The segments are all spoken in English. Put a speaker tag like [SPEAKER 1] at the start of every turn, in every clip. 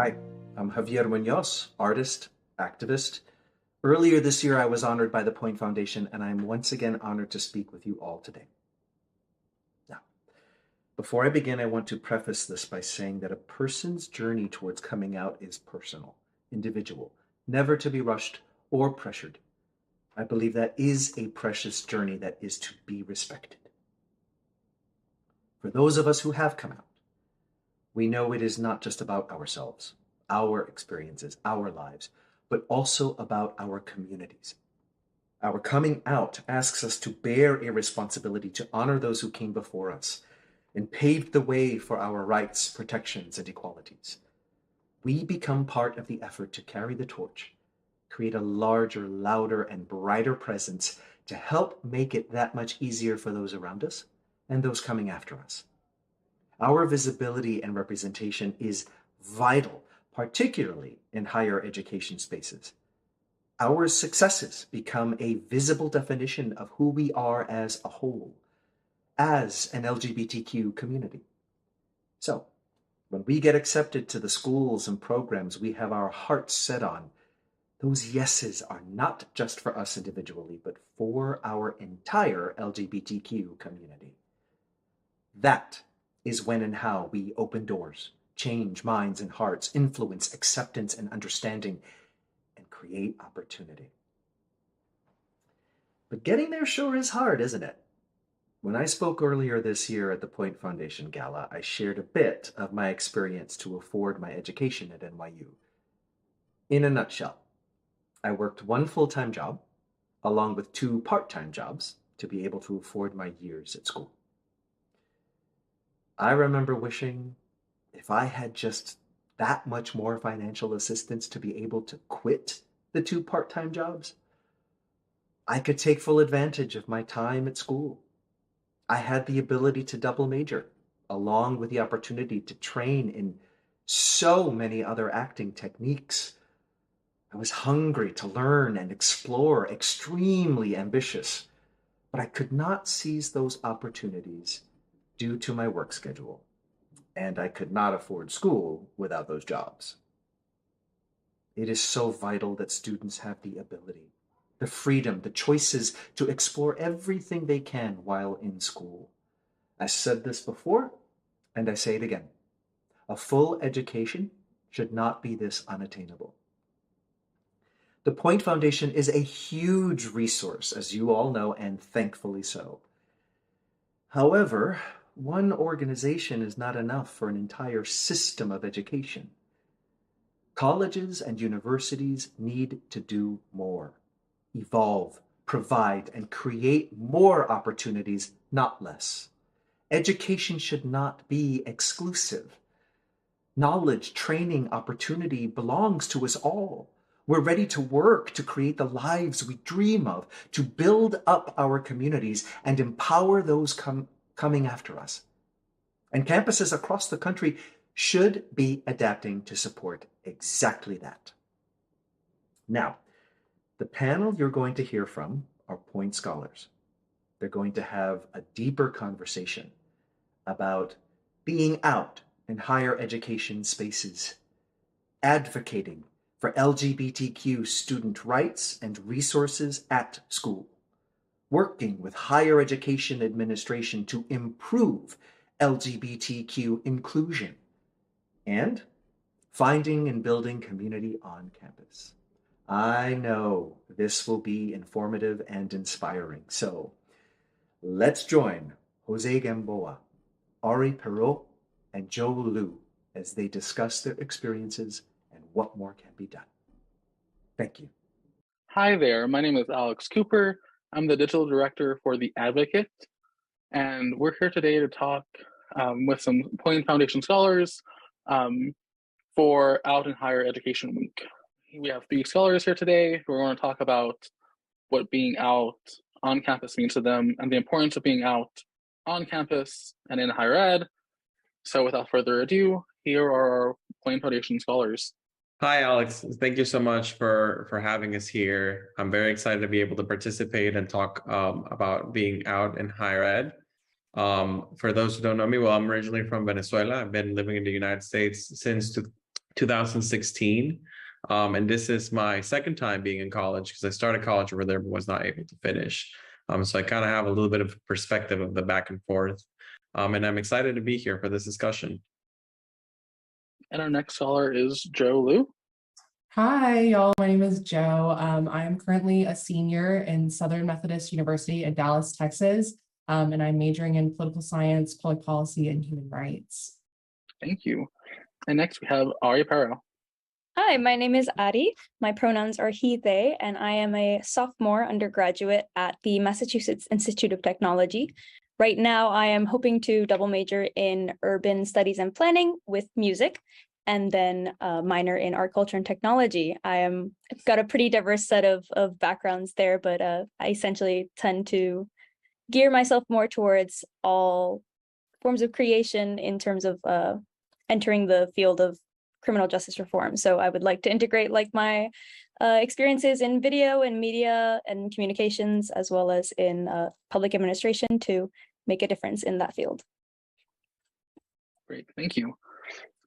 [SPEAKER 1] Hi, I'm Javier Munoz, artist, activist. Earlier this year, I was honored by the Point Foundation, and I'm once again honored to speak with you all today. Now, before I begin, I want to preface this by saying that a person's journey towards coming out is personal, individual, never to be rushed or pressured. I believe that is a precious journey that is to be respected. For those of us who have come out, we know it is not just about ourselves, our experiences, our lives, but also about our communities. Our coming out asks us to bear a responsibility to honor those who came before us and paved the way for our rights, protections, and equalities. We become part of the effort to carry the torch, create a larger, louder, and brighter presence to help make it that much easier for those around us and those coming after us. Our visibility and representation is vital, particularly in higher education spaces. Our successes become a visible definition of who we are as a whole, as an LGBTQ community. So, when we get accepted to the schools and programs we have our hearts set on, those yeses are not just for us individually, but for our entire LGBTQ community. That is when and how we open doors, change minds and hearts, influence acceptance and understanding, and create opportunity. But getting there sure is hard, isn't it? When I spoke earlier this year at the Point Foundation Gala, I shared a bit of my experience to afford my education at NYU. In a nutshell, I worked one full-time job, along with two part-time jobs, to be able to afford my years at school. I remember wishing if I had just that much more financial assistance to be able to quit the two part-time jobs, I could take full advantage of my time at school. I had the ability to double major, along with the opportunity to train in so many other acting techniques. I was hungry to learn and explore, extremely ambitious, but I could not seize those opportunities due to my work schedule, and I could not afford school without those jobs. It is so vital that students have the ability, the freedom, the choices to explore everything they can while in school. I said this before, and I say it again. A full education should not be this unattainable. The Point Foundation is a huge resource, as you all know, and thankfully so. However, one organization is not enough for an entire system of education. Colleges and universities need to do more, evolve, provide, and create more opportunities, not less. Education should not be exclusive. Knowledge, training, opportunity belongs to us all. We're ready to work to create the lives we dream of, to build up our communities and empower those coming after us. And campuses across the country should be adapting to support exactly that. Now, the panel you're going to hear from are Point scholars. They're going to have a deeper conversation about being out in higher education spaces, advocating for LGBTQ student rights and resources at school, working with higher education administration to improve LGBTQ inclusion, and finding and building community on campus. I know this will be informative and inspiring, so let's join Jose Gamboa, Ari Perot, and Joe Liu as they discuss their experiences and what more can be done. Thank you.
[SPEAKER 2] Hi there, my name is Alex Cooper. I'm the digital director for The Advocate, and we're here today to talk with some Point Foundation scholars for Out in Higher Education Week. We have three scholars here today who are going to talk about what being out on campus means to them and the importance of being out on campus and in higher ed. So without further ado, here are our Point Foundation scholars.
[SPEAKER 3] Hi, Alex. Thank you so much for having us here. I'm very excited to be able to participate and talk about being out in higher ed. For those who don't know me, well, I'm originally from Venezuela. I've been living in the United States since 2016. And this is my second time being in college because I started college over there but was not able to finish. So I kind of have a little bit of perspective of the back and forth. And I'm excited to be here for this discussion.
[SPEAKER 2] And our next scholar is Joe Liu.
[SPEAKER 4] Hi, y'all. My name is Joe. I am currently a senior in Southern Methodist University in Dallas, Texas, and I'm majoring in political science, public policy, and human rights.
[SPEAKER 2] Thank you. And next we have Ari Parra.
[SPEAKER 5] Hi, my name is Ari. My pronouns are he, they, and I am a sophomore undergraduate at the Massachusetts Institute of Technology. Right now, I am hoping to double major in urban studies and planning with music, and then a minor in art, culture, and technology. I've got a pretty diverse set of backgrounds there, but I essentially tend to gear myself more towards all forms of creation in terms of entering the field of criminal justice reform. So I would like to integrate like my experiences in video and media and communications, as well as in public administration, to make a difference in that field.
[SPEAKER 2] Great, thank you.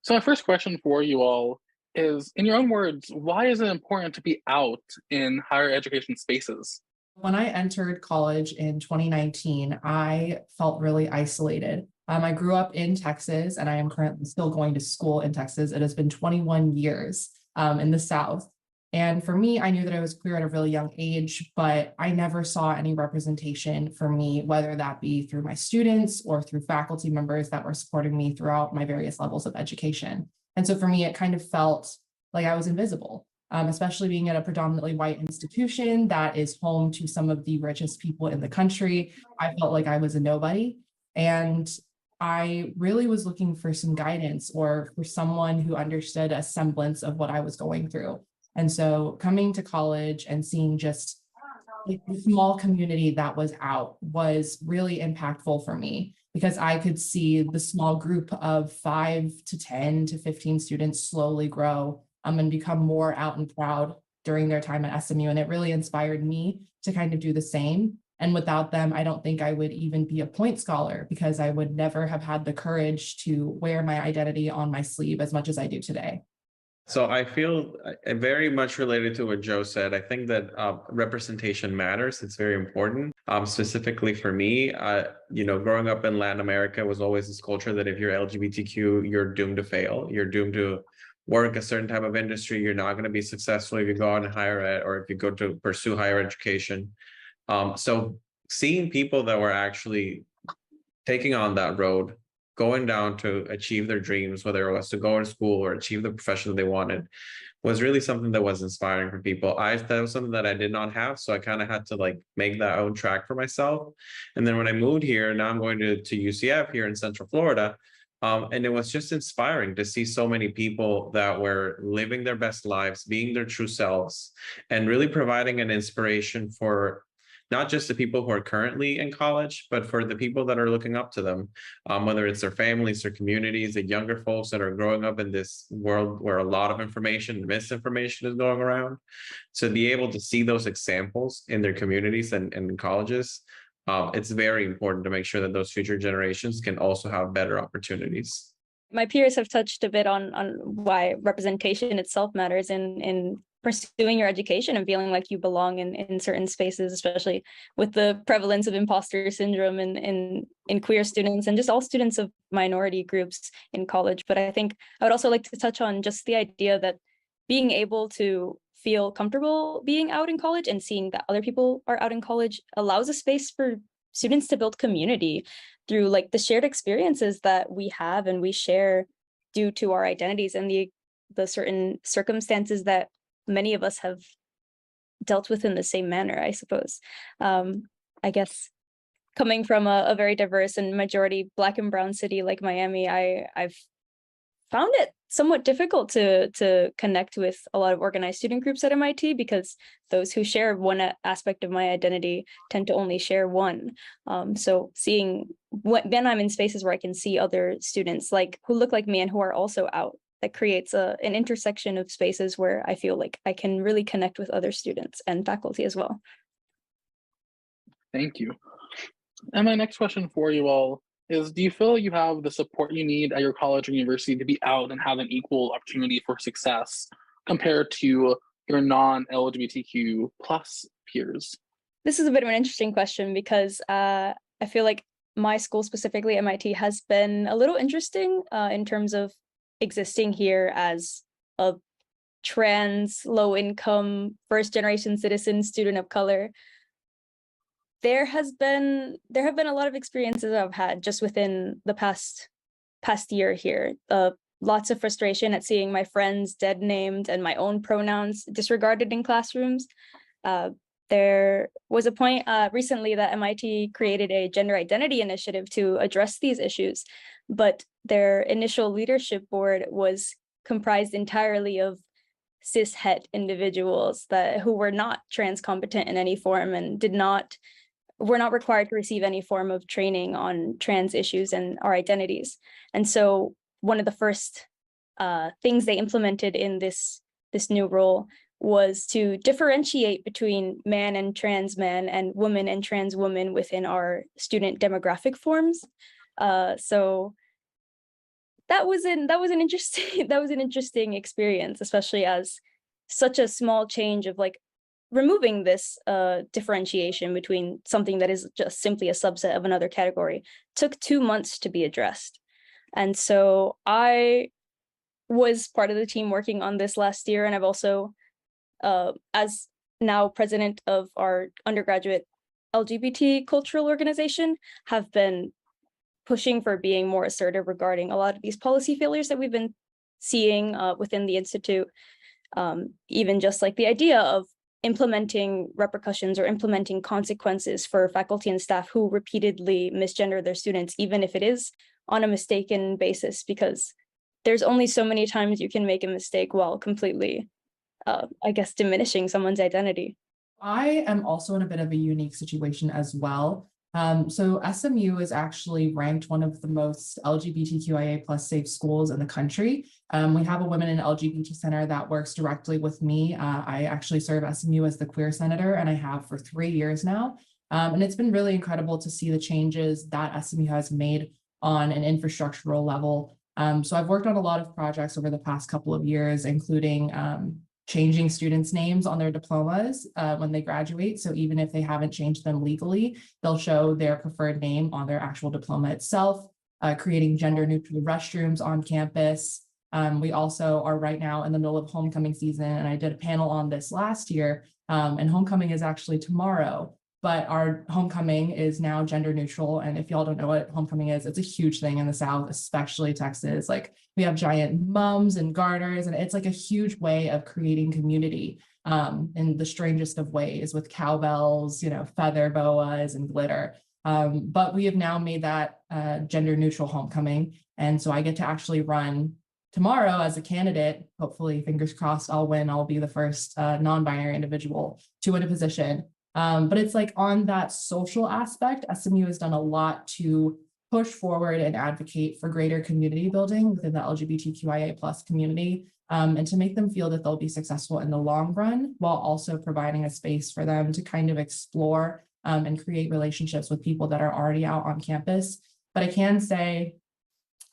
[SPEAKER 2] So my first question for you all is, in your own words, why is it important to be out in higher education spaces?
[SPEAKER 4] When I entered college in 2019, I felt really isolated. I grew up in Texas, and I am currently still going to school in Texas. It has been 21 years in the South. And for me, I knew that I was queer at a really young age, but I never saw any representation for me, whether that be through my students or through faculty members that were supporting me throughout my various levels of education. And so for me, it kind of felt like I was invisible, especially being at a predominantly white institution that is home to some of the richest people in the country. I felt like I was a nobody. And I really was looking for some guidance or for someone who understood a semblance of what I was going through. And so coming to college and seeing just like the small community that was out was really impactful for me, because I could see the small group of 5 to 10 to 15 students slowly grow and become more out and proud during their time at SMU. And it really inspired me to kind of do the same. And without them, I don't think I would even be a point scholar, because I would never have had the courage to wear my identity on my sleeve as much as I do today.
[SPEAKER 3] So I feel very much related to what Joe said. I think that representation matters. It's very important. Specifically for me, growing up in Latin America was always this culture that if you're LGBTQ, you're doomed to fail. You're doomed to work a certain type of industry. You're not going to be successful if you go on higher ed or if you go to pursue higher education. So seeing people that were actually taking on that road, going down to achieve their dreams, whether it was to go to school or achieve the profession that they wanted, was really something that was inspiring for people. That was something that I did not have, so I kind of had to like make that own track for myself. And then when I moved here, now I'm going to UCF here in Central Florida, and it was just inspiring to see so many people that were living their best lives, being their true selves, and really providing an inspiration for not just the people who are currently in college, but for the people that are looking up to them, whether it's their families, their communities, the younger folks that are growing up in this world where a lot of information and misinformation is going around. To be able to see those examples in their communities and in colleges, it's very important to make sure that those future generations can also have better opportunities.
[SPEAKER 5] My peers have touched a bit on why representation itself matters in pursuing your education and feeling like you belong in certain spaces, especially with the prevalence of imposter syndrome in queer students and just all students of minority groups in college. But I think I would also like to touch on just the idea that being able to feel comfortable being out in college and seeing that other people are out in college allows a space for students to build community through like the shared experiences that we have and we share due to our identities and the certain circumstances that many of us have dealt with in the same manner, I suppose. I guess coming from a very diverse and majority Black and brown city like Miami, I've found it somewhat difficult to connect with a lot of organized student groups at MIT, because those who share one aspect of my identity tend to only share one. So seeing when I'm in spaces where I can see other students like who look like me and who are also out, that creates an intersection of spaces where I feel like I can really connect with other students and faculty as well.
[SPEAKER 2] Thank you. And my next question for you all is, do you feel you have the support you need at your college or university to be out and have an equal opportunity for success compared to your non-LGBTQ plus peers?
[SPEAKER 5] This is a bit of an interesting question because I feel like my school, specifically MIT, has been a little interesting in terms of existing here as a trans, low-income, first-generation citizen student of color. There have been a lot of experiences I've had just within the past year here. Lots of frustration at seeing my friends dead named and my own pronouns disregarded in classrooms. There was a point recently that MIT created a gender identity initiative to address these issues, but their initial leadership board was comprised entirely of cis-het individuals who were not trans competent in any form and were not required to receive any form of training on trans issues and our identities. And so one of the first things they implemented in this new role was to differentiate between man and trans man and woman and trans woman within our student demographic forms. So that was an interesting experience, especially as such a small change of like removing this differentiation between something that is just simply a subset of another category took 2 months to be addressed. And so I was part of the team working on this last year, and I've also, as now president of our undergraduate LGBT cultural organization, have been pushing for being more assertive regarding a lot of these policy failures that we've been seeing within the Institute. Even just like the idea of implementing repercussions or implementing consequences for faculty and staff who repeatedly misgender their students, even if it is on a mistaken basis, because there's only so many times you can make a mistake while completely, I guess, diminishing someone's identity.
[SPEAKER 4] I am also in a bit of a unique situation as well. So SMU is actually ranked one of the most LGBTQIA plus safe schools in the country. We have a Women in LGBT Center that works directly with me. I actually serve SMU as the queer senator, and I have for 3 years now. And it's been really incredible to see the changes that SMU has made on an infrastructural level. So I've worked on a lot of projects over the past couple of years, including changing students' names on their diplomas when they graduate. So even if they haven't changed them legally, they'll show their preferred name on their actual diploma itself, creating gender-neutral restrooms on campus. We also are right now in the middle of homecoming season, and I did a panel on this last year, and homecoming is actually tomorrow. But our homecoming is now gender neutral. And if y'all don't know what homecoming is, it's a huge thing in the South, especially Texas. Like we have giant mums and garters, and it's like a huge way of creating community in the strangest of ways with cowbells, feather boas and glitter. But we have now made that gender neutral homecoming. And so I get to actually run tomorrow as a candidate. Hopefully, fingers crossed, I'll win. I'll be the first non-binary individual to win a position. But it's like on that social aspect, SMU has done a lot to push forward and advocate for greater community building within the LGBTQIA plus community, and to make them feel that they'll be successful in the long run, while also providing a space for them to kind of explore and create relationships with people that are already out on campus. But I can say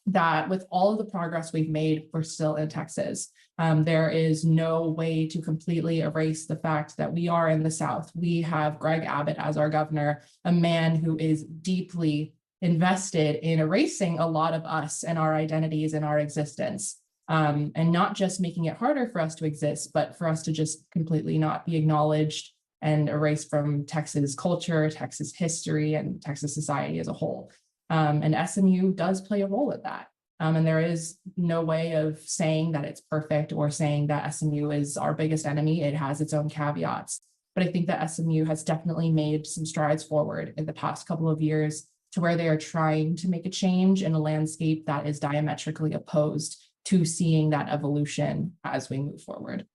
[SPEAKER 4] that with all of the progress we've made, we're still in Texas. There is no way to completely erase the fact that we are in the South. We have Greg Abbott as our governor, a man who is deeply invested in erasing a lot of us and our identities and our existence, and not just making it harder for us to exist, but for us to just completely not be acknowledged and erased from Texas culture, Texas history, and Texas society as a whole. And SMU does play a role in that. And there is no way of saying that it's perfect or saying that SMU is our biggest enemy. It has its own caveats. But I think that SMU has definitely made some strides forward in the past couple of years to where they are trying to make a change in a landscape that is diametrically opposed to seeing that evolution as we move forward.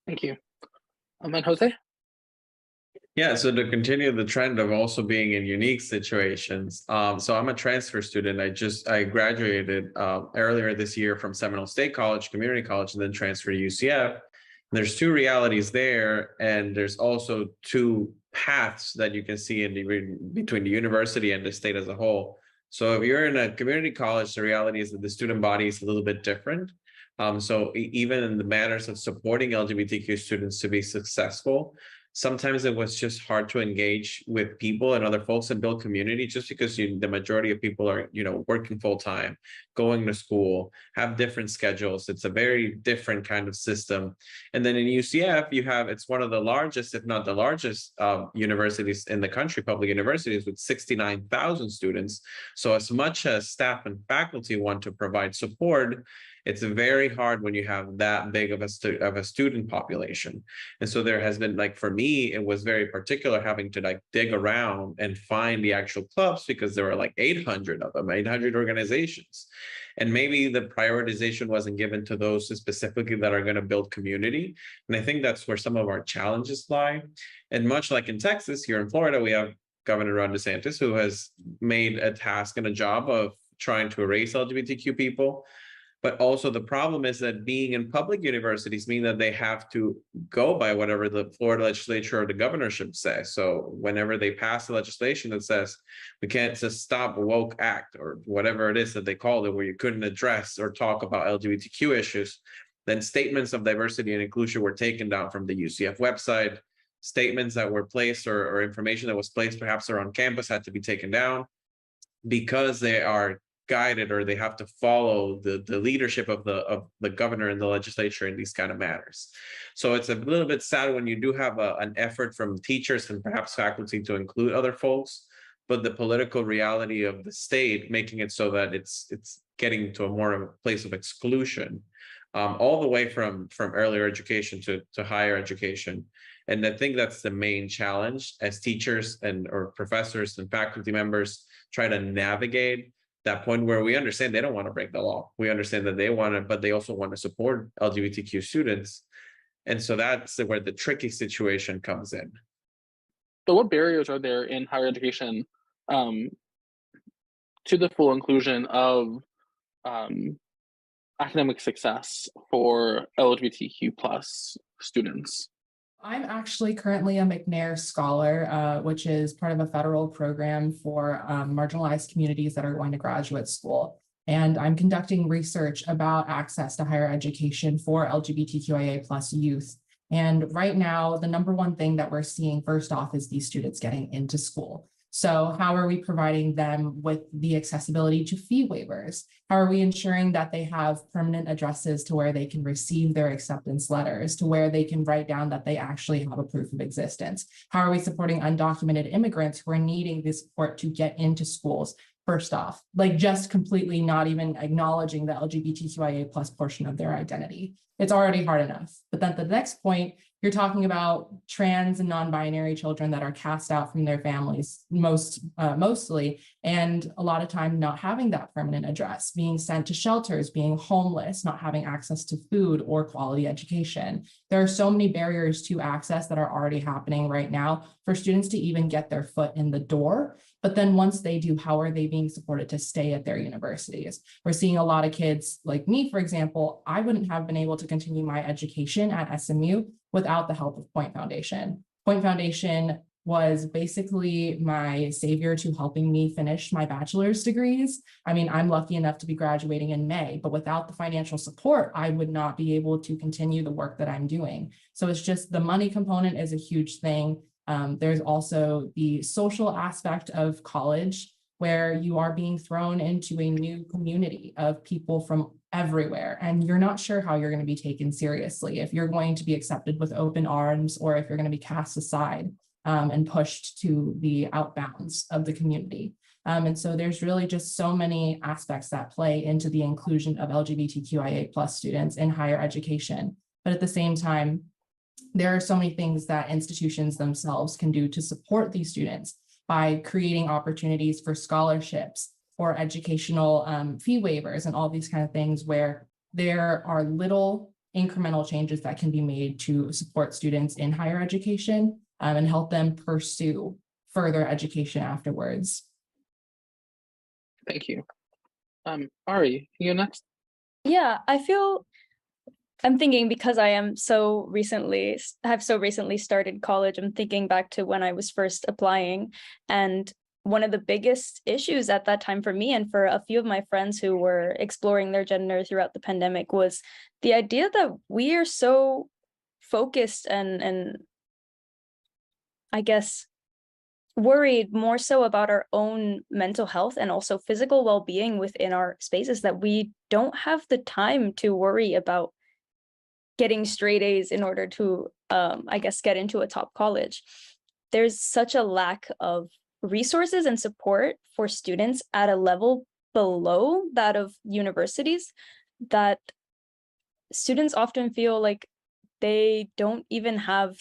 [SPEAKER 2] Thank you. And then Jose?
[SPEAKER 3] Yeah, so to continue the trend of also being in unique situations. So I'm a transfer student. I graduated earlier this year from Seminole State College, community college, and then transferred to UCF. There's two realities there, and there's also two paths that you can see in between the university and the state as a whole. So if you're in a community college, the reality is that the student body is a little bit different. So even in the manners of supporting LGBTQ students to be successful, sometimes it was just hard to engage with people and other folks and build community, just because the majority of people are, working full time, going to school, have different schedules. It's a very different kind of system. And then in UCF, it's one of the largest, if not the largest, universities in the country, public universities, with 69,000 students. So as much as staff and faculty want to provide support, it's very hard when you have that big of a student population. And so there has been, like, for me, it was very particular having to dig around and find the actual clubs, because there were like 800 of them, 800 organizations. And maybe the prioritization wasn't given to those specifically that are going to build community. And I think that's where some of our challenges lie. And much like in Texas, here in Florida, we have Governor Ron DeSantis, who has made a task and a job of trying to erase LGBTQ people. But also the problem is that being in public universities mean that they have to go by whatever the Florida legislature or the governorship says. So whenever they pass the legislation that says we can't just stop woke act or whatever it is that they called it, where you couldn't address or talk about LGBTQ issues, then statements of diversity and inclusion were taken down from the UCF website. Statements that were placed or information that was placed perhaps around campus had to be taken down, because they are guided, or they have to follow the leadership of the governor and the legislature in these kind of matters. So it's a little bit sad when you do have an effort from teachers and perhaps faculty to include other folks, but the political reality of the state making it so that it's getting to a more of a place of exclusion, all the way from earlier education to higher education. And I think that's the main challenge as teachers or professors and faculty members try to navigate that point where we understand they don't want to break the law. We understand that they want to, but they also want to support LGBTQ students. And so that's where the tricky situation comes in.
[SPEAKER 2] So what barriers are there in higher education to the full inclusion of academic success for LGBTQ plus students?
[SPEAKER 4] I'm actually currently a McNair Scholar, which is part of a federal program for marginalized communities that are going to graduate school. And I'm conducting research about access to higher education for LGBTQIA plus youth. And right now, the number one thing that we're seeing first off is these students getting into school. So how are we providing them with the accessibility to fee waivers? How are we ensuring that they have permanent addresses to where they can receive their acceptance letters, to where they can write down that they actually have a proof of existence? How are we supporting undocumented immigrants who are needing this support to get into schools? First off, like just completely not even acknowledging the LGBTQIA plus portion of their identity. It's already hard enough. But then the next point, you're talking about trans and non-binary children that are cast out from their families mostly, and a lot of time not having that permanent address, being sent to shelters, being homeless, not having access to food or quality education. There are so many barriers to access that are already happening right now for students to even get their foot in the door. But then once they do, how are they being supported to stay at their universities? We're seeing a lot of kids like me, for example. I wouldn't have been able to continue my education at SMU without the help of Point Foundation. Point Foundation was basically my savior to helping me finish my bachelor's degrees. I mean, I'm lucky enough to be graduating in May, but without the financial support, I would not be able to continue the work that I'm doing. So it's just the money component is a huge thing. There's also the social aspect of college, where you are being thrown into a new community of people from everywhere, and you're not sure how you're going to be taken seriously, if you're going to be accepted with open arms, or if you're going to be cast aside and pushed to the outbounds of the community. And so there's really just so many aspects that play into the inclusion of LGBTQIA plus students in higher education. But at the same time, there are so many things that institutions themselves can do to support these students by creating opportunities for scholarships or educational fee waivers and all these kind of things, where there are little incremental changes that can be made to support students in higher education and help them pursue further education afterwards.
[SPEAKER 2] Thank you. Ari, you next.
[SPEAKER 5] Yeah, I feel I'm thinking because I have so recently started college, I'm thinking back to when I was first applying. And one of the biggest issues at that time for me and for a few of my friends who were exploring their gender throughout the pandemic was the idea that we are so focused and I guess worried more so about our own mental health and also physical well-being within our spaces that we don't have the time to worry about getting straight A's in order to, I guess, get into a top college. There's such a lack of resources and support for students at a level below that of universities that students often feel like they don't even have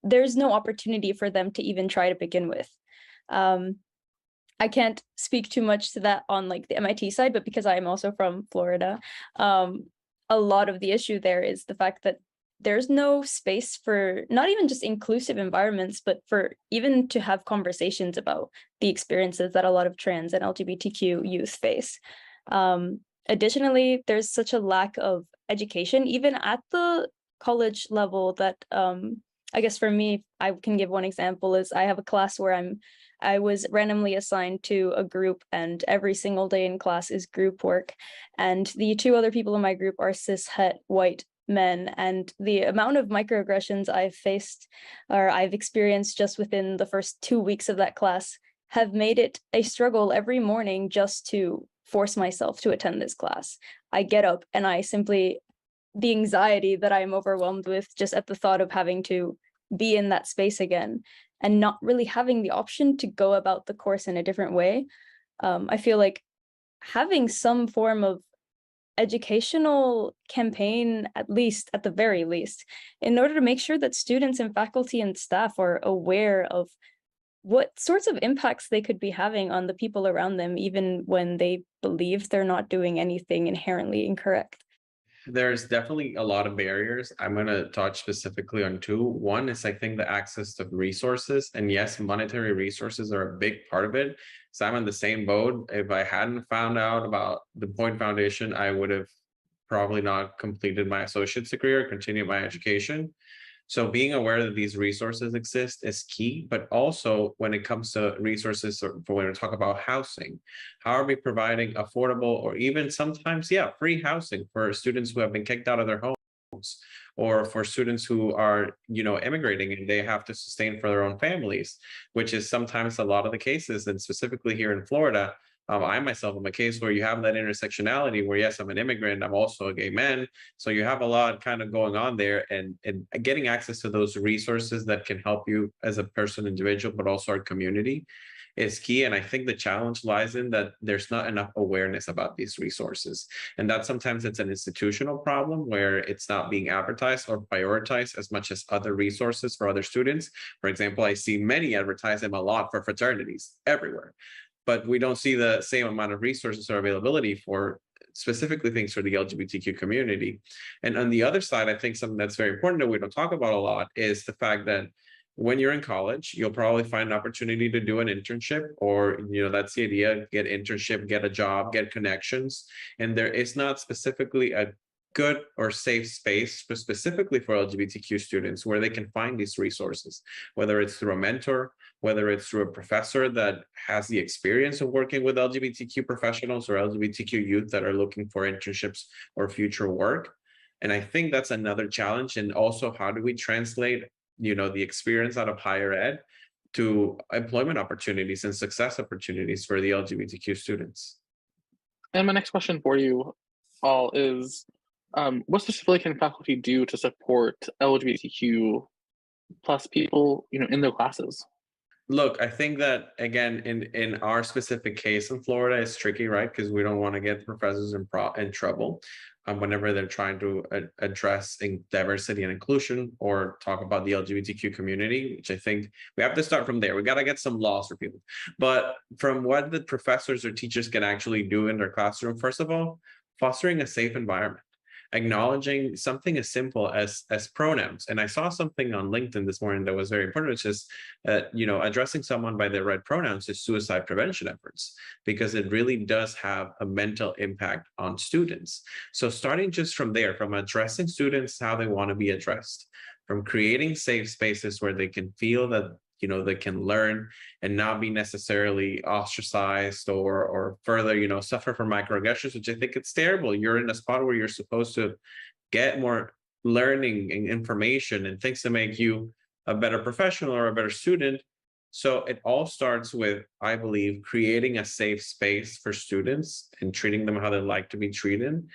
[SPEAKER 5] there's no opportunity for them to even try to begin with. I can't speak too much to that on like the MIT side, but because I'm also from Florida, a lot of the issue there is the fact that there's no space for not even just inclusive environments, but for even to have conversations about the experiences that a lot of trans and LGBTQ youth face. Additionally, there's such a lack of education, even at the college level, that I guess for me, I can give one example is I have a class where I was randomly assigned to a group, and every single day in class is group work. And the two other people in my group are cis het white men. And the amount of microaggressions I've faced or I've experienced just within the first 2 weeks of that class have made it a struggle every morning just to force myself to attend this class. I get up and the anxiety that I'm overwhelmed with just at the thought of having to be in that space again and not really having the option to go about the course in a different way. I feel like having some form of educational campaign, at the very least, in order to make sure that students and faculty and staff are aware of what sorts of impacts they could be having on the people around them, even when they believe they're not doing anything inherently incorrect.
[SPEAKER 3] There's definitely a lot of barriers. I'm going to touch specifically on two. One is, I think, the access to resources. And yes, monetary resources are a big part of it. So I'm in the same boat. If I hadn't found out about the Point Foundation, I would have probably not completed my associate's degree or continued my education. So being aware that these resources exist is key, but also when it comes to resources for when we talk about housing, how are we providing affordable or even sometimes, free housing for students who have been kicked out of their homes, or for students who are, immigrating and they have to sustain for their own families, which is sometimes a lot of the cases. And specifically here in Florida, I myself am a case where you have that intersectionality where, yes, I'm an immigrant, I'm also a gay man. So you have a lot kind of going on there, and getting access to those resources that can help you as a person, individual, but also our community is key. And I think the challenge lies in that there's not enough awareness about these resources. And that sometimes it's an institutional problem where it's not being advertised or prioritized as much as other resources for other students. For example, I see many advertise them a lot for fraternities everywhere, but we don't see the same amount of resources or availability for specifically things for the LGBTQ community. And on the other side, I think something that's very important that we don't talk about a lot is the fact that when you're in college, you'll probably find an opportunity to do an internship, or, that's the idea, get internship, get a job, get connections. And there is not specifically a good or safe space specifically for LGBTQ students where they can find these resources, whether it's through a mentor, whether it's through a professor that has the experience of working with LGBTQ professionals or LGBTQ youth that are looking for internships or future work. And I think that's another challenge. And also, how do we translate, the experience out of higher ed to employment opportunities and success opportunities for the LGBTQ students?
[SPEAKER 2] And my next question for you all is, what specifically can faculty do to support LGBTQ plus people, in their classes?
[SPEAKER 3] Look, I think that, again, in our specific case in Florida, it's tricky, right? Because we don't want to get professors in trouble whenever they're trying to address diversity and inclusion or talk about the LGBTQ community, which I think we have to start from there. We got to get some laws for people. But from what the professors or teachers can actually do in their classroom, first of all, fostering a safe environment. acknowledging something as simple as pronouns. And I saw something on LinkedIn this morning that was very important, which is addressing someone by their right pronouns is suicide prevention efforts, because it really does have a mental impact on students. So starting just from there, from addressing students how they want to be addressed, from creating safe spaces where they can feel that they can learn and not be necessarily ostracized or further, suffer from microaggressions, which I think it's terrible. You're in a spot where you're supposed to get more learning and information and things to make you a better professional or a better student. So it all starts with, I believe, creating a safe space for students and treating them how they like to be treated.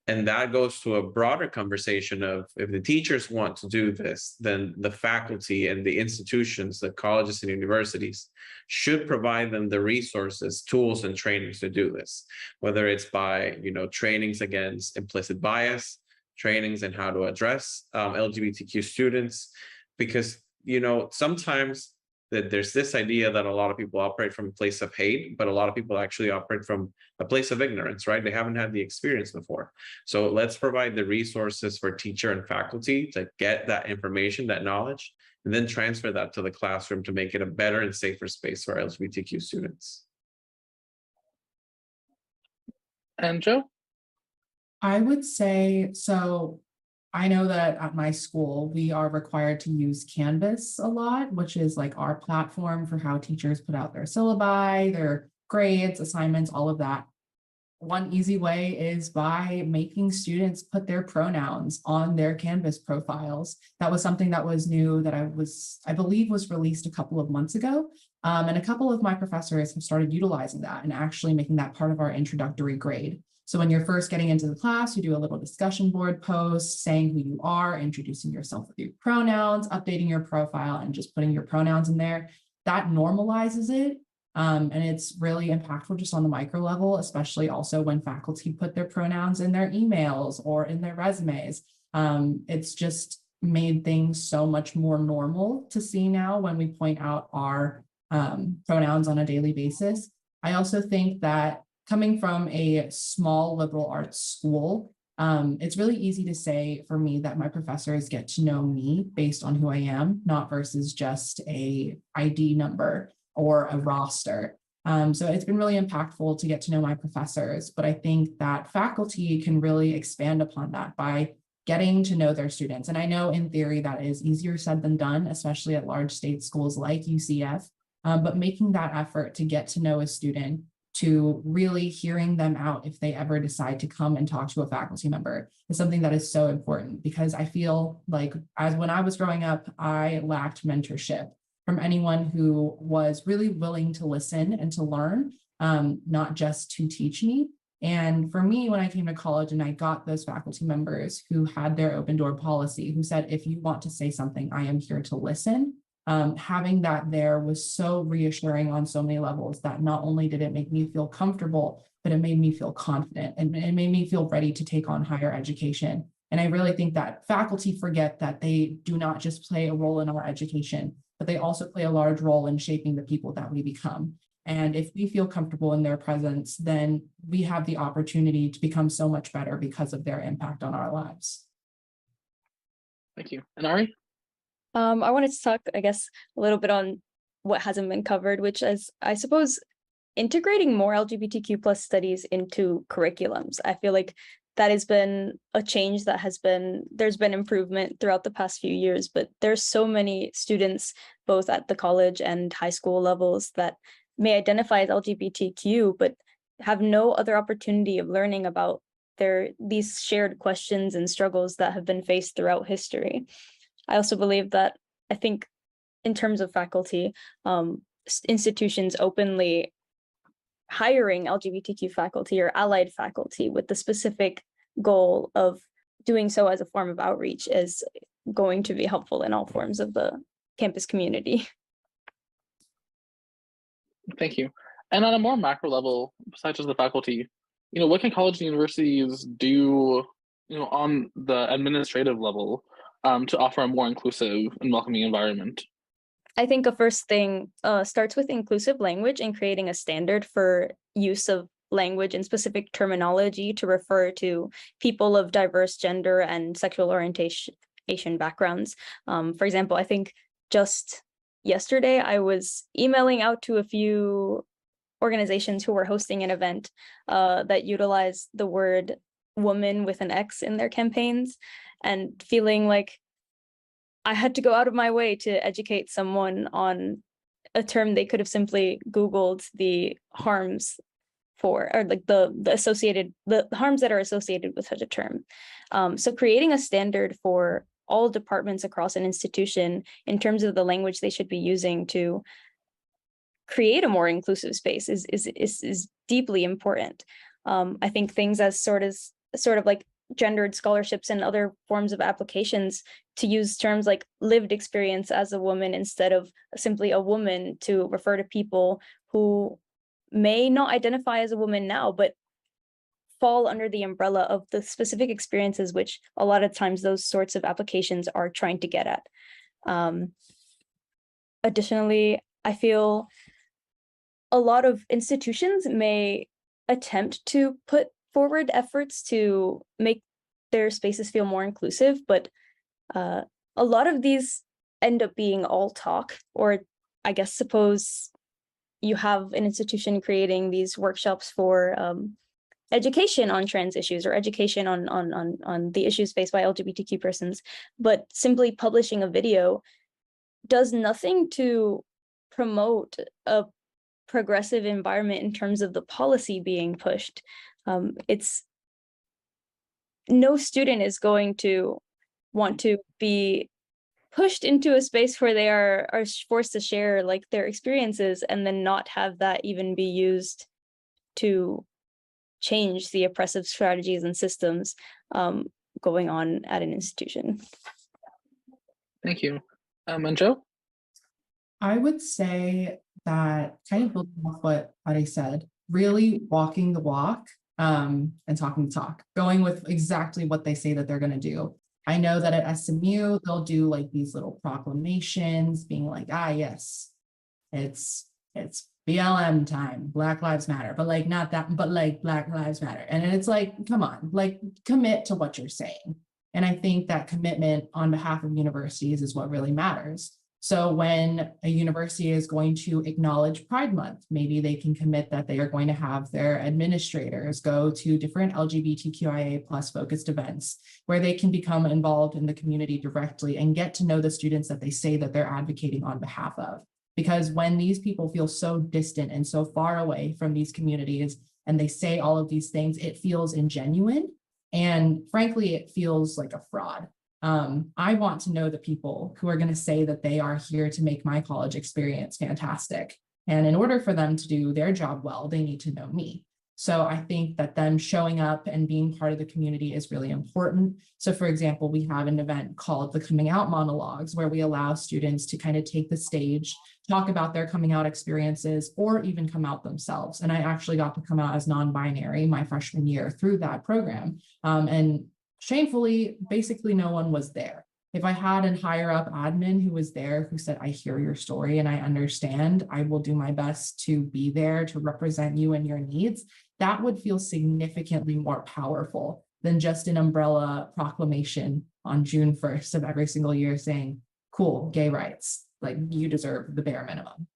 [SPEAKER 3] And that goes to a broader conversation of, if the teachers want to do this, then the faculty and the institutions, the colleges and universities, should provide them the resources, tools, and trainings to do this, whether it's by, trainings against implicit bias, trainings in how to address LGBTQ students, because, sometimes that there's this idea that a lot of people operate from a place of hate, but a lot of people actually operate from a place of ignorance, right? They haven't had the experience before. So let's provide the resources for teacher and faculty to get that information, that knowledge, and then transfer that to the classroom to make it a better and safer space for LGBTQ students.
[SPEAKER 2] And Joe?
[SPEAKER 4] I would say, so I know that at my school, we are required to use Canvas a lot, which is like our platform for how teachers put out their syllabi, their grades, assignments, all of that. One easy way is by making students put their pronouns on their Canvas profiles. That was something that was new that I believe was released a couple of months ago. And a couple of my professors have started utilizing that and actually making that part of our introductory grade. So when you're first getting into the class, you do a little discussion board post saying who you are, introducing yourself with your pronouns, updating your profile, and just putting your pronouns in there. That normalizes it. And it's really impactful just on the micro level, especially also when faculty put their pronouns in their emails or in their resumes. It's just made things so much more normal to see now when we point out our pronouns on a daily basis. I also think that coming from a small liberal arts school, it's really easy to say for me that my professors get to know me based on who I am, not versus just a ID number or a roster. So it's been really impactful to get to know my professors, but I think that faculty can really expand upon that by getting to know their students. And I know in theory that is easier said than done, especially at large state schools like UCF, but making that effort to get to know a student, to really hearing them out if they ever decide to come and talk to a faculty member is something that is so important, because I feel like when I was growing up, I lacked mentorship from anyone who was really willing to listen and to learn, not just to teach me. And for me, when I came to college and I got those faculty members who had their open door policy, who said, if you want to say something, I am here to listen. Having that there was so reassuring on so many levels that not only did it make me feel comfortable, but it made me feel confident and it made me feel ready to take on higher education. And I really think that faculty forget that they do not just play a role in our education, but they also play a large role in shaping the people that we become. And if we feel comfortable in their presence, then we have the opportunity to become so much better because of their impact on our lives.
[SPEAKER 2] Thank you. And Ari?
[SPEAKER 5] I wanted to talk, I guess, a little bit on what hasn't been covered, which is, I suppose, integrating more LGBTQ plus studies into curriculums. I feel like that has been a change that there's been improvement throughout the past few years, but there's so many students, both at the college and high school levels, that may identify as LGBTQ, but have no other opportunity of learning about these shared questions and struggles that have been faced throughout history. I also believe that, I think in terms of faculty, institutions openly hiring LGBTQ faculty or allied faculty with the specific goal of doing so as a form of outreach is going to be helpful in all forms of the campus community.
[SPEAKER 2] Thank you. And on a more macro level, besides just the faculty, what can colleges and universities do, on the administrative level, to offer a more inclusive and welcoming environment?
[SPEAKER 5] I think a first thing starts with inclusive language and creating a standard for use of language and specific terminology to refer to people of diverse gender and sexual orientation backgrounds. For example, I think just yesterday I was emailing out to a few organizations who were hosting an event that utilized the word woman with an X in their campaigns, and feeling like I had to go out of my way to educate someone on a term they could have simply Googled the harms for, or like the harms that are associated with such a term. So creating a standard for all departments across an institution in terms of the language they should be using to create a more inclusive space is deeply important. I think things as sort of like gendered scholarships and other forms of applications to use terms like lived experience as a woman instead of simply a woman to refer to people who may not identify as a woman now, but fall under the umbrella of the specific experiences which a lot of times those sorts of applications are trying to get at. Additionally, I feel a lot of institutions may attempt to put forward efforts to make their spaces feel more inclusive, but a lot of these end up being all talk, or I guess suppose you have an institution creating these workshops for education on trans issues or education on the issues faced by LGBTQ persons, but simply publishing a video does nothing to promote a progressive environment in terms of the policy being pushed. It's no student is going to want to be pushed into a space where they are forced to share like their experiences and then not have that even be used to change the oppressive strategies and systems going on at an institution.
[SPEAKER 2] Thank you. And Joe?
[SPEAKER 4] I would say that, kind of building off what Ade said, really walking the walk and talking the talk, going with exactly what they say that they're going to do. I know that at SMU, they'll do like these little proclamations being like, yes, it's BLM time, Black Lives Matter, but like not that, but like Black Lives Matter. And it's like, come on, like commit to what you're saying. And I think that commitment on behalf of universities is what really matters. So when a university is going to acknowledge Pride Month, maybe they can commit that they are going to have their administrators go to different LGBTQIA+ focused events where they can become involved in the community directly and get to know the students that they say that they're advocating on behalf of. Because when these people feel so distant and so far away from these communities and they say all of these things, it feels ingenuine. And frankly, it feels like a fraud. I want to know the people who are going to say that they are here to make my college experience fantastic. And in order for them to do their job well, they need to know me. So I think that them showing up and being part of the community is really important. So for example, we have an event called the Coming Out Monologues, where we allow students to kind of take the stage, talk about their coming out experiences, or even come out themselves. And I actually got to come out as non-binary my freshman year through that program. And shamefully, basically no one was there. If I had a higher up admin who was there who said, I hear your story and I understand, I will do my best to be there to represent you and your needs, that would feel significantly more powerful than just an umbrella proclamation on June 1st of every single year saying, cool, gay rights, like you deserve the bare minimum.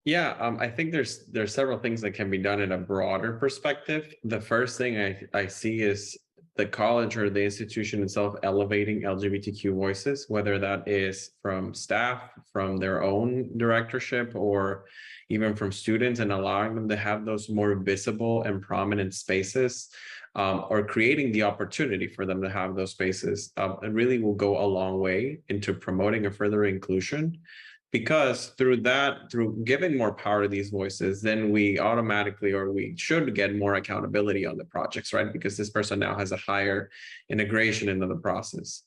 [SPEAKER 3] Yeah, I think there's several things that can be done in a broader perspective. The first thing I see is the college or the institution itself elevating LGBTQ voices, whether that is from staff, from their own directorship, or even from students, and allowing them to have those more visible and prominent spaces, or creating the opportunity for them to have those spaces. It really will go a long way into promoting a further inclusion. Because through giving more power to these voices, then we automatically, or we should get more accountability on the projects, right? Because this person now has a higher integration into the process.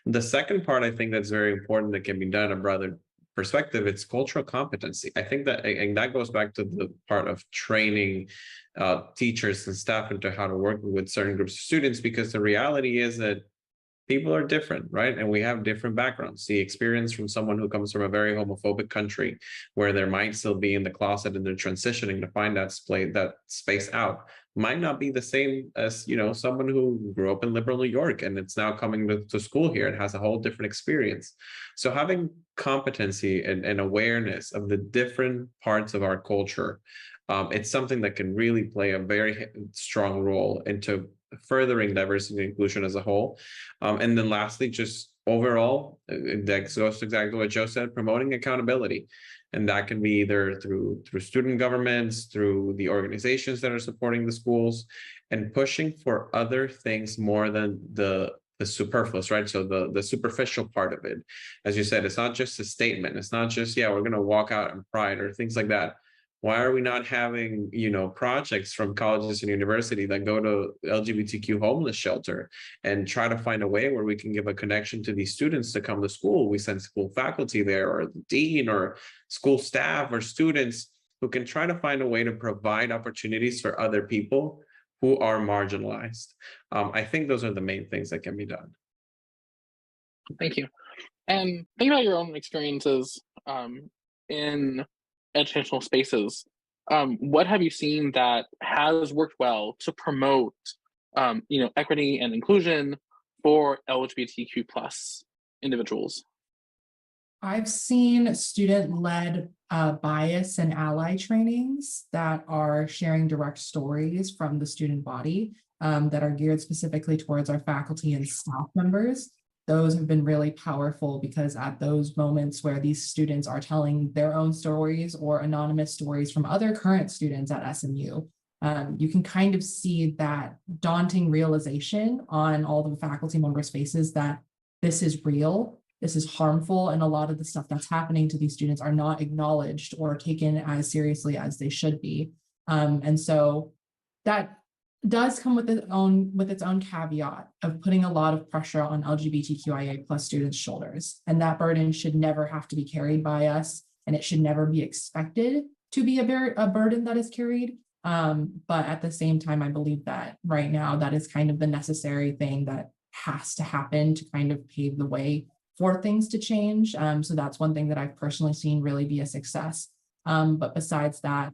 [SPEAKER 3] The second part, I think that's very important that can be done in a broader perspective, it's cultural competency. I think that, and that goes back to the part of training teachers and staff into how to work with certain groups of students, because the reality is that people are different, right? And we have different backgrounds. The experience from someone who comes from a very homophobic country where there might still be in the closet and they're transitioning to find that space out might not be the same as, someone who grew up in liberal New York and it's now coming to school here and has a whole different experience. So having competency and awareness of the different parts of our culture, it's something that can really play a very strong role into furthering diversity and inclusion as a whole. And then lastly, just overall, that goes exactly what Joe said, promoting accountability. And that can be either through student governments, through the organizations that are supporting the schools, and pushing for other things more than the superfluous, right? So the superficial part of it. As you said, it's not just a statement. It's not just, yeah, we're going to walk out in pride or things like that. Why are we not having, projects from colleges and university that go to LGBTQ homeless shelter and try to find a way where we can give a connection to these students to come to school? We send school faculty there, or the dean, or school staff, or students who can try to find a way to provide opportunities for other people who are marginalized. I think those are the main things that can be done.
[SPEAKER 2] Thank you. And think about your own experiences in educational spaces. What have you seen that has worked well to promote, equity and inclusion for LGBTQ plus individuals?
[SPEAKER 4] I've seen student-led bias and ally trainings that are sharing direct stories from the student body that are geared specifically towards our faculty and staff members. Those have been really powerful because at those moments where these students are telling their own stories or anonymous stories from other current students at SMU, you can kind of see that daunting realization on all the faculty members' faces that this is real, this is harmful, and a lot of the stuff that's happening to these students are not acknowledged or taken as seriously as they should be. And so that does come with its own caveat of putting a lot of pressure on LGBTQIA plus students' shoulders. And that burden should never have to be carried by us, and it should never be expected to be a burden that is carried. But at the same time, I believe that right now that is kind of the necessary thing that has to happen to kind of pave the way for things to change. So that's one thing that I've personally seen really be a success. But besides that,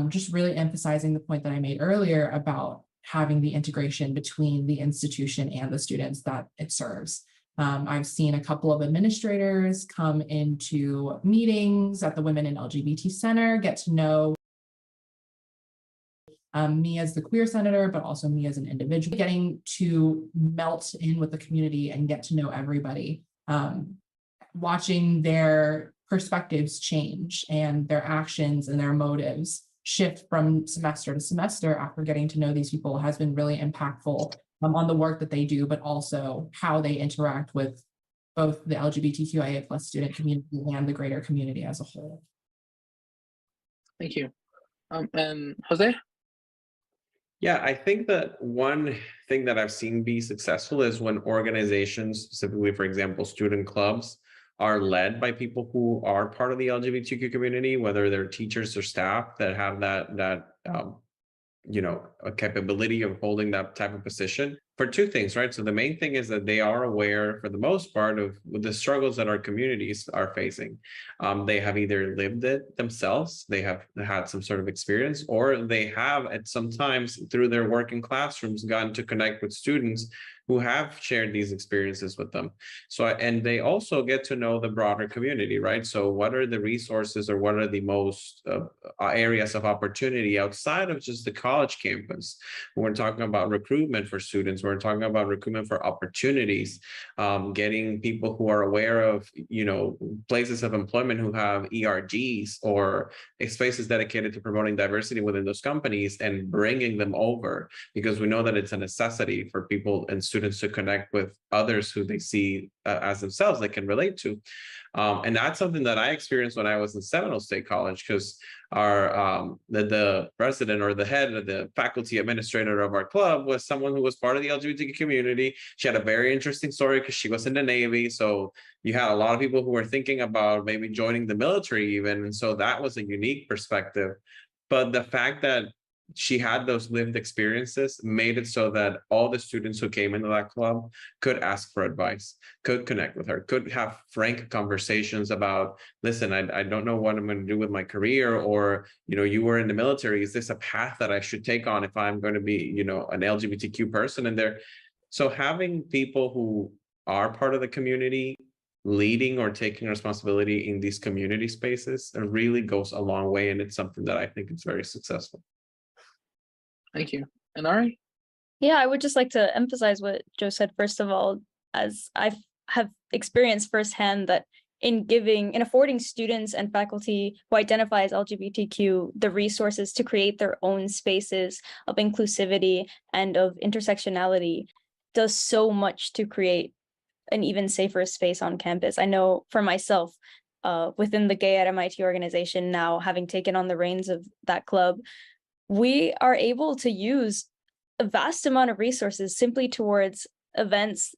[SPEAKER 4] just really emphasizing the point that I made earlier about having the integration between the institution and the students that it serves. I've seen a couple of administrators come into meetings at the Women in LGBT Center, get to know me as the queer senator, but also me as an individual, getting to melt in with the community and get to know everybody, watching their perspectives change and their actions and their motives shift from semester to semester after getting to know these people has been really impactful on the work that they do, but also how they interact with both the LGBTQIA plus student community and the greater community as a whole.
[SPEAKER 2] Thank you. And Jose?
[SPEAKER 3] Yeah, I think that one thing that I've seen be successful is when organizations, specifically, for example, student clubs, are led by people who are part of the LGBTQ community, whether they're teachers or staff that have that a capability of holding that type of position, for two things, right? So the main thing is that they are aware, for the most part, of the struggles that our communities are facing. They have either lived it themselves, they have had some sort of experience, or they have at some times through their work in classrooms gotten to connect with students who have shared these experiences with them. So, and they also get to know the broader community, right? So what are the resources, or what are the most areas of opportunity outside of just the college campus? When we're talking about recruitment for students, we're talking about recruitment for opportunities, getting people who are aware of, places of employment who have ERGs or spaces dedicated to promoting diversity within those companies and bringing them over, because we know that it's a necessity for people and students to connect with others who they see as themselves, they can relate to. And that's something that I experienced when I was in Seminole State College, because our the president, or the head of the faculty administrator of our club, was someone who was part of the LGBTQ community. She had a very interesting story because she was in the Navy. So you had a lot of people who were thinking about maybe joining the military even. And so that was a unique perspective. But the fact that she had those lived experiences, made it so that all the students who came into that club could ask for advice, could connect with her, could have frank conversations about, listen, I don't know what I'm going to do with my career, or, you were in the military. Is this a path that I should take on if I'm going to be, an LGBTQ person in there? So having people who are part of the community leading or taking responsibility in these community spaces, it really goes a long way. And it's something that I think is very successful.
[SPEAKER 2] Thank you. And Ari?
[SPEAKER 5] Yeah, I would just like to emphasize what Joe said, first of all, as I have experienced firsthand that in affording students and faculty who identify as LGBTQ the resources to create their own spaces of inclusivity and of intersectionality does so much to create an even safer space on campus. I know for myself, within the Gay at MIT organization now, having taken on the reins of that club, we are able to use a vast amount of resources simply towards events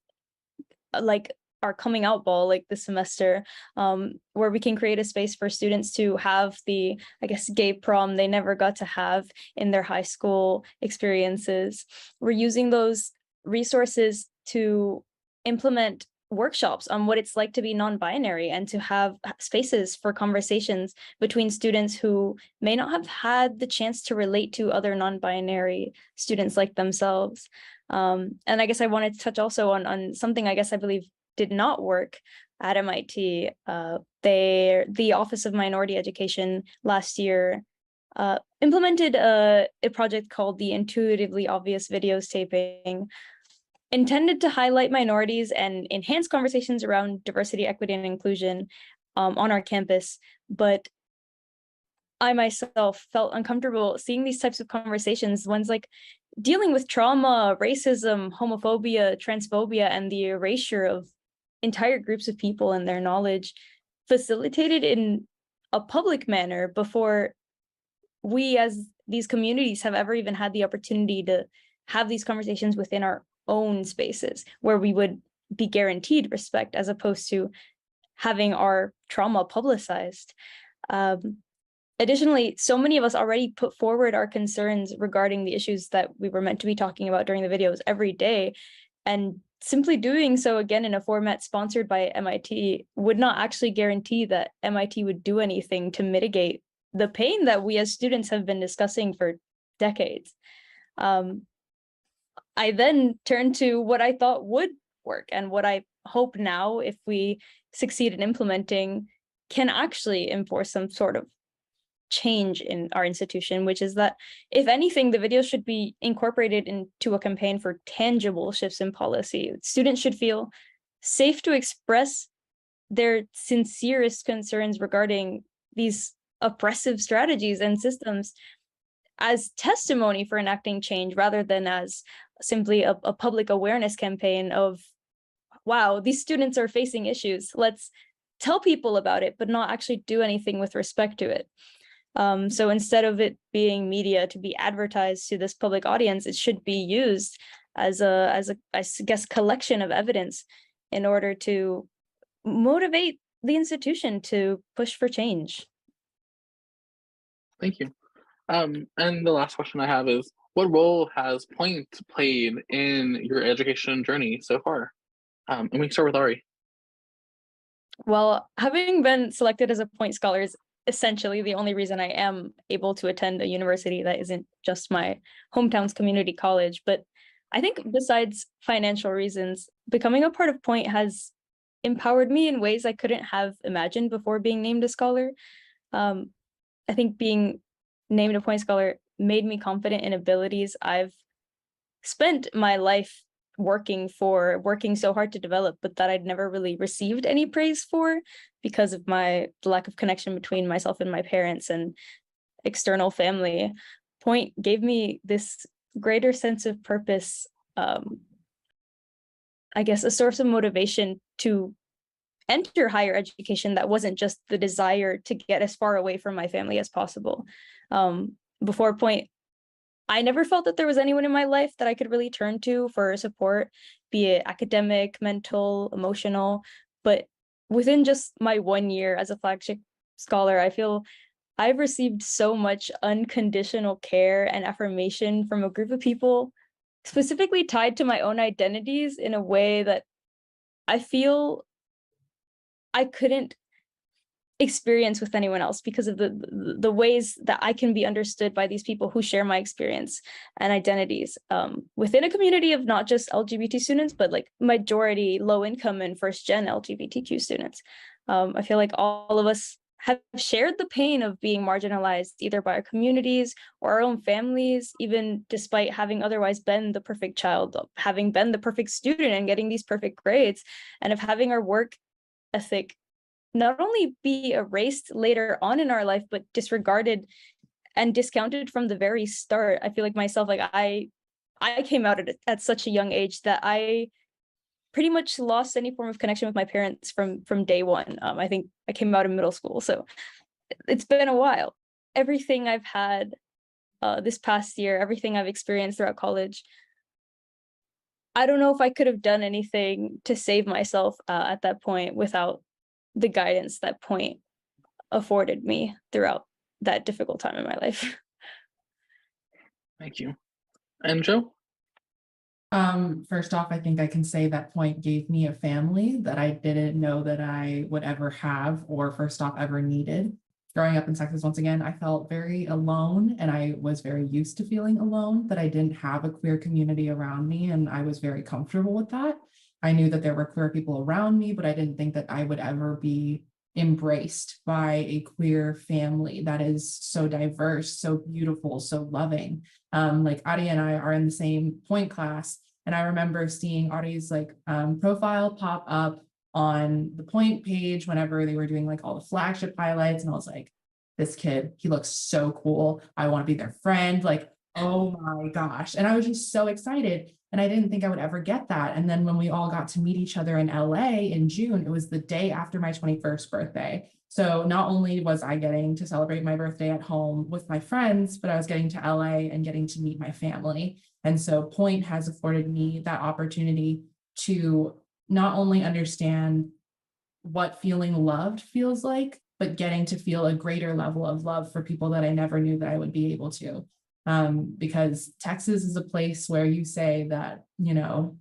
[SPEAKER 5] like our coming out ball, like this semester, where we can create a space for students to have the, I guess, gay prom they never got to have in their high school experiences. We're using those resources to implement workshops on what it's like to be non-binary and to have spaces for conversations between students who may not have had the chance to relate to other non-binary students like themselves. And I guess I wanted to touch also on something I guess I believe did not work at MIT. The Office of Minority Education last year implemented a project called the Intuitively Obvious Videos Taping, intended to highlight minorities and enhance conversations around diversity, equity, and inclusion on our campus. But I myself felt uncomfortable seeing these types of conversations, ones like dealing with trauma, racism, homophobia, transphobia, and the erasure of entire groups of people and their knowledge facilitated in a public manner before we as these communities have ever even had the opportunity to have these conversations within our own spaces where we would be guaranteed respect as opposed to having our trauma publicized. Additionally, so many of us already put forward our concerns regarding the issues that we were meant to be talking about during the videos every day, and simply doing so again in a format sponsored by MIT would not actually guarantee that MIT would do anything to mitigate the pain that we as students have been discussing for decades. I then turned to what I thought would work and what I hope now, if we succeed in implementing, can actually enforce some sort of change in our institution, which is that, if anything, the videos should be incorporated into a campaign for tangible shifts in policy. Students should feel safe to express their sincerest concerns regarding these oppressive strategies and systems as testimony for enacting change, rather than as simply a public awareness campaign of, wow, these students are facing issues. Let's tell people about it, but not actually do anything with respect to it. So instead of it being media to be advertised to this public audience, it should be used as a I guess, collection of evidence in order to motivate the institution to push for change.
[SPEAKER 2] Thank you. And the last question I have is, what role has Point played in your education journey so far? And we can start with Ari.
[SPEAKER 5] Well, having been selected as a Point Scholar is essentially the only reason I am able to attend a university that isn't just my hometown's community college. But I think besides financial reasons, becoming a part of Point has empowered me in ways I couldn't have imagined before being named a scholar. I think being named a Point Scholar made me confident in abilities I've spent my life working so hard to develop, but that I'd never really received any praise for because of the lack of connection between myself and my parents and external family. Point gave me this greater sense of purpose, I guess a source of motivation to enter higher education that wasn't just the desire to get as far away from my family as possible. Before Point, I never felt that there was anyone in my life that I could really turn to for support, be it academic, mental, emotional. But within just my 1 year as a flagship scholar, I feel I've received so much unconditional care and affirmation from a group of people, specifically tied to my own identities in a way that I feel I couldn't experience with anyone else because of the ways that I can be understood by these people who share my experience and identities within a community of not just LGBT students, but like majority low income and first gen LGBTQ students. I feel like all of us have shared the pain of being marginalized either by our communities or our own families, even despite having otherwise been the perfect child, having been the perfect student and getting these perfect grades, and of having our work ethic not only be erased later on in our life, but disregarded and discounted from the very start. I feel like myself, like I came out at such a young age that I pretty much lost any form of connection with my parents from day one. I think I came out in middle school, so it's been a while. Everything I've had this past year, everything I've experienced throughout college, I don't know if I could have done anything to save myself at that point without the guidance that point afforded me throughout that difficult time in my life.
[SPEAKER 2] Thank you. And Joe?
[SPEAKER 4] First off, I think I can say that point gave me a family that I didn't know that I would ever have or first off ever needed. Growing up in Texas, once again, I felt very alone and I was very used to feeling alone, that I didn't have a queer community around me and I was very comfortable with that. I knew that there were queer people around me, but I didn't think that I would ever be embraced by a queer family that is so diverse, so beautiful, so loving. Like Adi and I are in the same point class, and I remember seeing Adi's like profile pop up on the point page whenever they were doing like all the flagship highlights, and I was like, this kid, he looks so cool. I want to be their friend. Like, oh my gosh. And I was just so excited. And I didn't think I would ever get that. And then when we all got to meet each other in LA in June, it was the day after my 21st birthday. So not only was I getting to celebrate my birthday at home with my friends, but I was getting to LA and getting to meet my family. And so Point has afforded me that opportunity to not only understand what feeling loved feels like, but getting to feel a greater level of love for people that I never knew that I would be able to. Because Texas is a place where you say that, you know,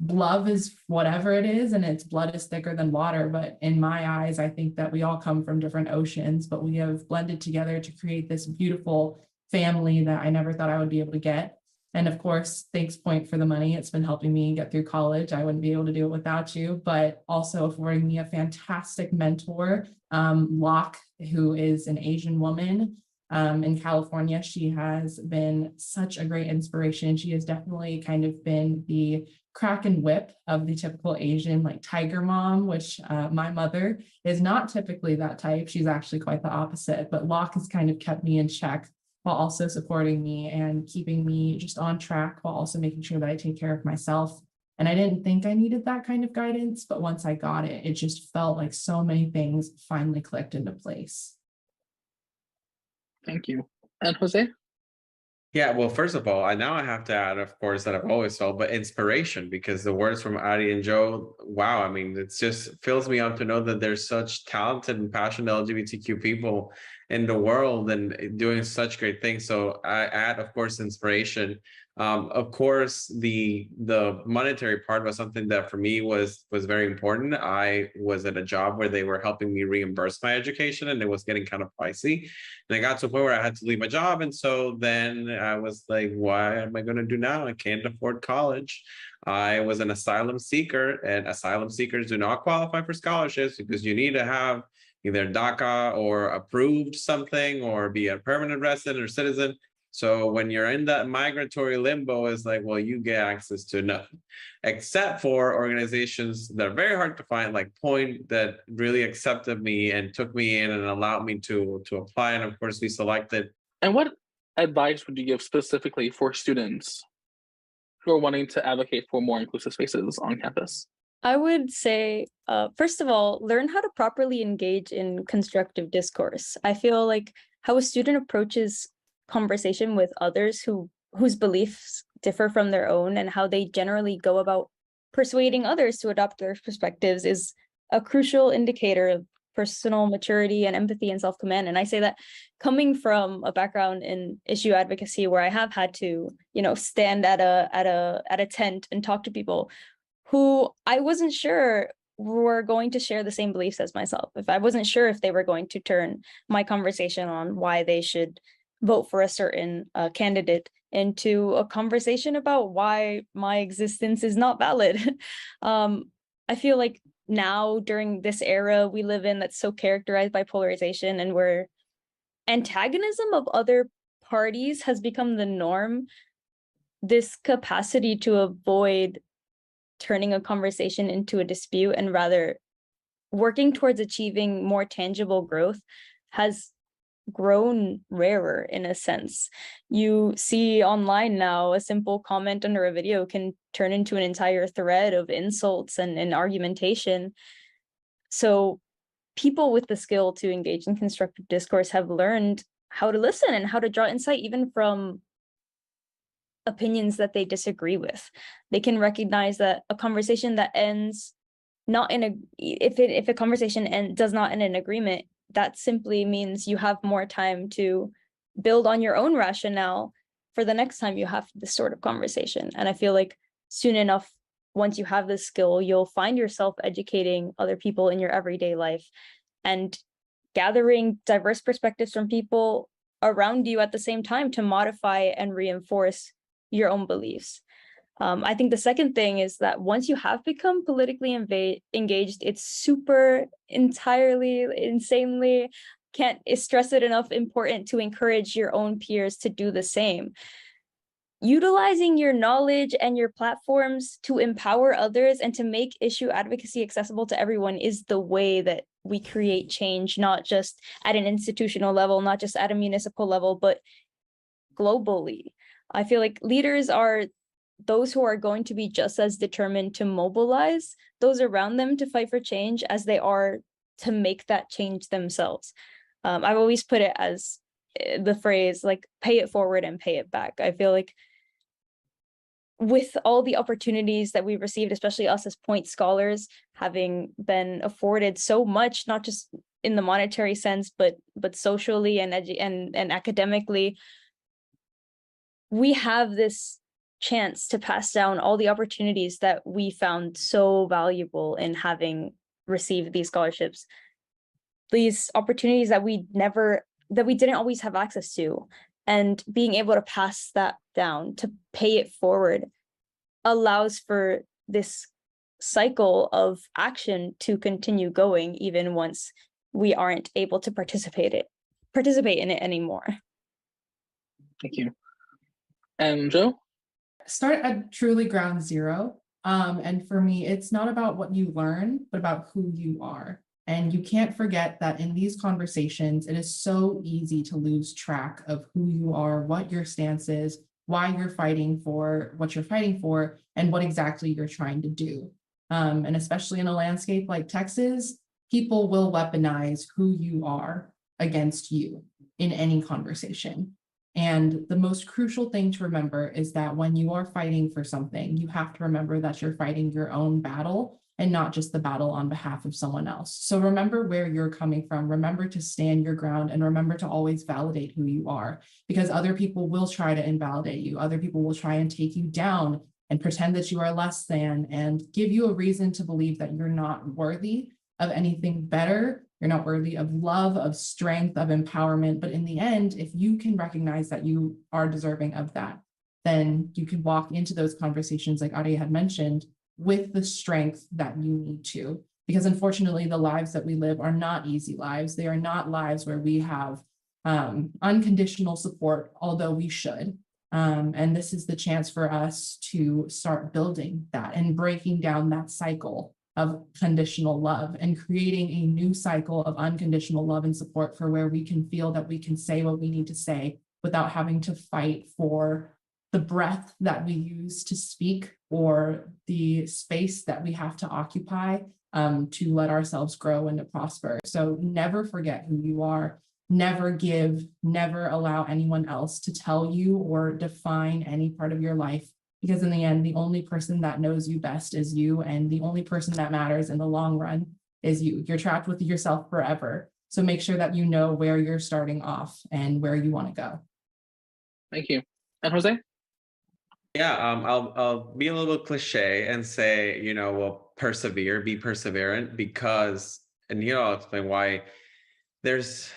[SPEAKER 4] love is whatever it is and its blood is thicker than water. But in my eyes, I think that we all come from different oceans, but we have blended together to create this beautiful family that I never thought I would be able to get. And of course, thanks Point for the money. It's been helping me get through college. I wouldn't be able to do it without you, but also affording me a fantastic mentor, Locke, who is an Asian woman in California. She has been such a great inspiration. She has definitely kind of been the crack and whip of the typical Asian like tiger mom, which my mother is not typically that type. She's actually quite the opposite, but Locke has kind of kept me in check while also supporting me and keeping me just on track while also making sure that I take care of myself. And I didn't think I needed that kind of guidance, but once I got it, it just felt like so many things finally clicked into place.
[SPEAKER 2] Thank you. And Jose?
[SPEAKER 3] Yeah, well, first of all, I have to add, of course, that I've always felt, but inspiration, because the words from Adi and Joe, wow, I mean, it just fills me up to know that there's such talented and passionate LGBTQ people in the world and doing such great things. So I add, of course, inspiration. Of course, the monetary part was something that for me was very important. I was at a job where they were helping me reimburse my education, and it was getting kind of pricey. And I got to a point where I had to leave my job, and so then I was like, "What am I going to do now? I can't afford college." I was an asylum seeker, and asylum seekers do not qualify for scholarships because you need to have either DACA or approved something or be a permanent resident or citizen. So when you're in that migratory limbo, it's like, well, you get access to nothing, except for organizations that are very hard to find, like Point, that really accepted me and took me in and allowed me to apply. And of course, we selected.
[SPEAKER 2] And what advice would you give specifically for students who are wanting to advocate for more inclusive spaces on campus?
[SPEAKER 5] I would say, first of all, learn how to properly engage in constructive discourse. I feel like how a student approaches conversation with others whose beliefs differ from their own and how they generally go about persuading others to adopt their perspectives is a crucial indicator of personal maturity and empathy and self-command. And I say that coming from a background in issue advocacy, where I have had to, stand at a tent and talk to people who I wasn't sure were going to share the same beliefs as myself. If I wasn't sure if they were going to turn my conversation on why they should vote for a certain candidate into a conversation about why my existence is not valid. I feel like now, during this era we live in that's so characterized by polarization, and where antagonism of other parties has become the norm, this capacity to avoid turning a conversation into a dispute and rather working towards achieving more tangible growth has grown rarer in a sense. You see online now, a simple comment under a video can turn into an entire thread of insults and argumentation. So people with the skill to engage in constructive discourse have learned how to listen and how to draw insight even from opinions that they disagree with. They can recognize that a conversation that ends not in a if a conversation does not end in agreement, that simply means you have more time to build on your own rationale for the next time you have this sort of conversation. And I feel like soon enough, once you have this skill, you'll find yourself educating other people in your everyday life and gathering diverse perspectives from people around you at the same time to modify and reinforce your own beliefs. I think the second thing is that once you have become politically engaged, it's super insanely, can't stress it enough, important to encourage your own peers to do the same. Utilizing your knowledge and your platforms to empower others and to make issue advocacy accessible to everyone is the way that we create change, not just at an institutional level, not just at a municipal level, but globally. I feel like leaders are those who are going to be just as determined to mobilize those around them to fight for change as they are to make that change themselves. I've always put it as the phrase, like, pay it forward and pay it back. I feel like with all the opportunities that we've received, especially us as point scholars, having been afforded so much, not just in the monetary sense, but socially and academically, we have this chance to pass down all the opportunities that we found so valuable in having received these scholarships. These opportunities that we didn't always have access to, and being able to pass that down, to pay it forward, allows for this cycle of action to continue going even once we aren't able to participate in it anymore.
[SPEAKER 2] Thank you. And Joe?
[SPEAKER 4] Start at truly ground zero. And for me, it's not about what you learn, but about who you are. And you can't forget that in these conversations, it is so easy to lose track of who you are, what your stance is, why you're fighting for what you're fighting for, and what exactly you're trying to do. And especially in a landscape like Texas, people will weaponize who you are against you in any conversation. And the most crucial thing to remember is that when you are fighting for something, you have to remember that you're fighting your own battle and not just the battle on behalf of someone else. So remember where you're coming from, remember to stand your ground, and remember to always validate who you are, because other people will try to invalidate you. Other people will try and take you down and pretend that you are less than and give you a reason to believe that you're not worthy of anything better. You're not worthy of love, of strength, of empowerment. But in the end, if you can recognize that you are deserving of that, then you can walk into those conversations, like Aria had mentioned, with the strength that you need to. Because unfortunately, the lives that we live are not easy lives. They are not lives where we have unconditional support, although we should. And this is the chance for us to start building that and breaking down that cycle of conditional love and creating a new cycle of unconditional love and support for where we can feel that we can say what we need to say without having to fight for the breath that we use to speak or the space that we have to occupy to let ourselves grow and to prosper. So never forget who you are, never give, never allow anyone else to tell you or define any part of your life. Because in the end, the only person that knows you best is you, and the only person that matters in the long run is you're trapped with yourself forever. So make sure that you know where you're starting off and where you want to go.
[SPEAKER 2] Thank you. And Jose?
[SPEAKER 3] Yeah, I'll be a little cliche and say, well, persevere, be perseverant, because, and I'll explain why. There's,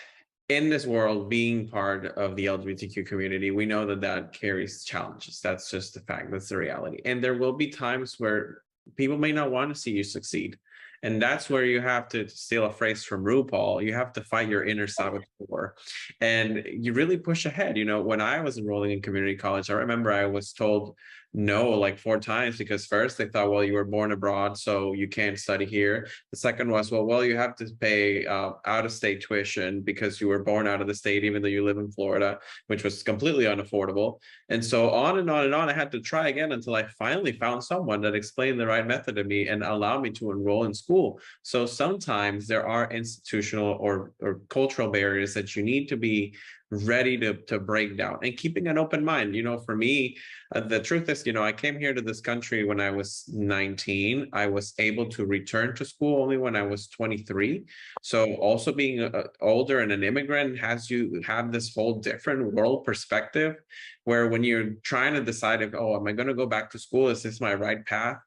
[SPEAKER 3] in this world, being part of the LGBTQ community, we know that carries challenges. That's just the fact. That's the reality. And there will be times where people may not want to see you succeed. And that's where you have to steal a phrase from RuPaul. You have to fight your inner saboteur, and you really push ahead. When I was enrolling in community college, I remember I was told no like 4 times, because first they thought, well, you were born abroad, so you can't study here. The second was, well, you have to pay out-of-state tuition because you were born out of the state, even though you live in Florida, which was completely unaffordable. And so on and on and on. I had to try again until I finally found someone that explained the right method to me and allowed me to enroll in school. So sometimes there are institutional or cultural barriers that you need to be ready to break down, and keeping an open mind. For me, the truth is, I came here to this country when I was 19. I was able to return to school only when I was 23. So also being older and an immigrant has you have this whole different world perspective, where when you're trying to decide if, am I going to go back to school? Is this my right path?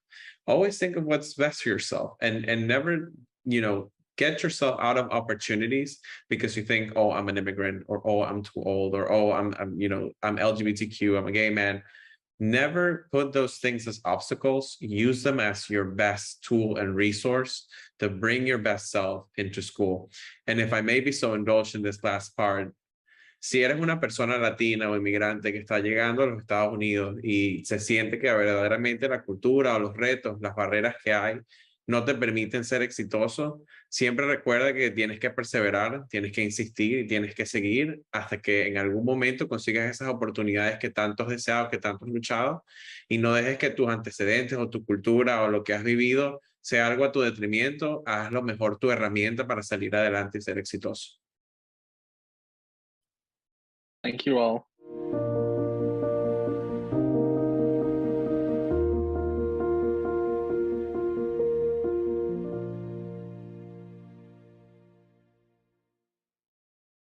[SPEAKER 3] Always think of what's best for yourself, and never, get yourself out of opportunities because you think, I'm an immigrant, or I'm too old, or I'm LGBTQ, I'm a gay man. Never put those things as obstacles. Use them as your best tool and resource to bring your best self into school. And if I may be so indulged in this last part, si eres una persona latina o inmigrante que está llegando a los Estados Unidos y se siente que verdaderamente la cultura o los retos, las barreras que hay, no te permiten ser exitoso, siempre recuerda que tienes que perseverar, tienes que insistir y tienes que seguir hasta que en algún momento consigas esas oportunidades que tanto has deseado, que tanto has luchado, y no dejes que tus antecedentes o tu cultura o lo que has vivido sea algo a tu detrimento. Hazlo mejor tu herramienta para salir adelante y ser exitoso.
[SPEAKER 2] Thank you all.